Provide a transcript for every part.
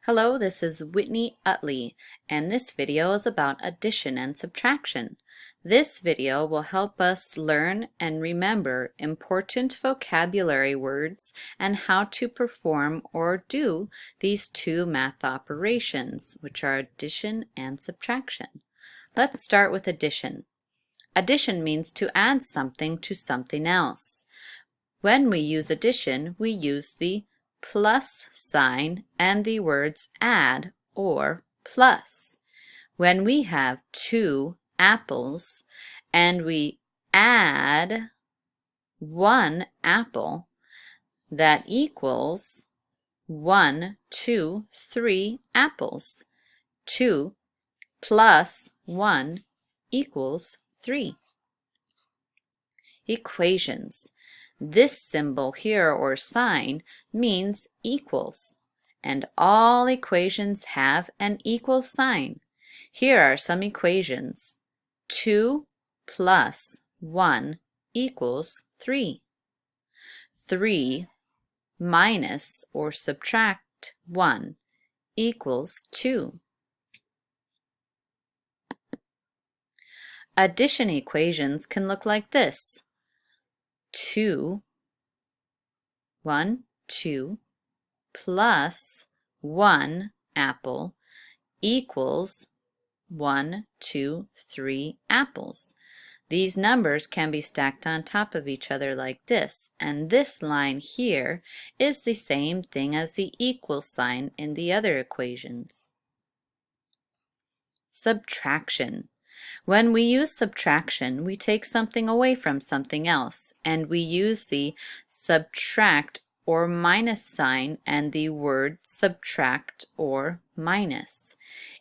Hello, this is Whitney Utley, and this video is about addition and subtraction. This video will help us learn and remember important vocabulary words and how to perform or do these two math operations, which are addition and subtraction. Let's start with addition. Addition means to add something to something else. When we use addition, we use the plus sign and the words add or plus. When we have 2 apples and we add 1 apple, that equals 1, 2, 3 apples. 2 plus 1 equals 3. Equations. This symbol here, or sign, means equals, and all equations have an equal sign. Here are some equations. 2 plus 1 equals 3. 3 minus or subtract 1 equals 2. Addition equations can look like this. 2 plus 1 apple equals 1, 2, 3 apples. These numbers can be stacked on top of each other like this, and this line here is the same thing as the equal sign in the other equations. Subtraction. When we use subtraction, we take something away from something else, and we use the subtract or minus sign and the word subtract or minus.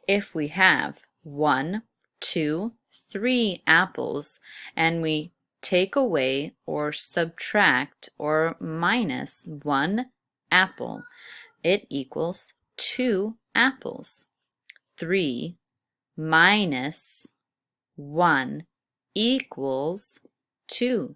If we have 1, 2, 3 apples, and we take away or subtract or minus 1 apple, it equals 2 apples. 3 minus 1 equals 2.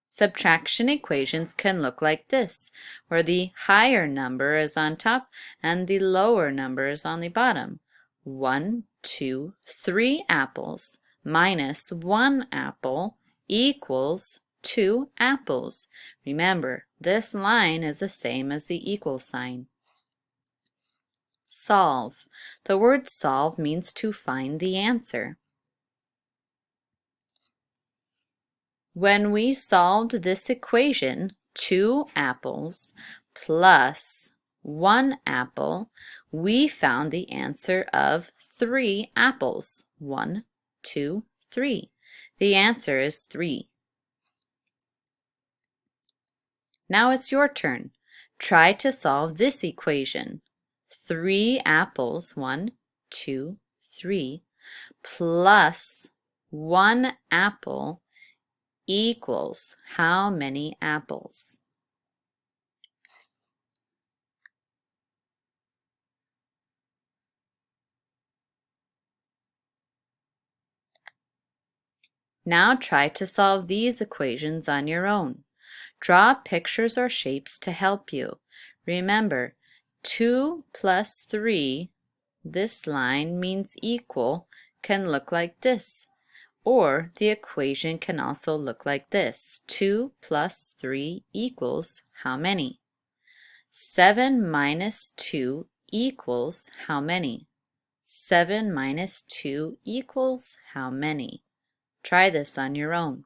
Subtraction equations can look like this, where the higher number is on top and the lower number is on the bottom. 1, 2, 3 apples minus 1 apple equals 2 apples. Remember, this line is the same as the equal sign. Solve. The word solve means to find the answer. When we solved this equation, 2 apples plus 1 apple, we found the answer of 3 apples. 1, 2, 3. The answer is 3. Now it's your turn. Try to solve this equation. 3 apples, 1, 2, 3, plus 1 apple equals how many apples? Now try to solve these equations on your own. Draw pictures or shapes to help you. Remember, 2 plus 3, this line means equal, can look like this. Or the equation can also look like this. 2 plus 3 equals how many? 7 minus 2 equals how many? 7 minus 2 equals how many? Try this on your own.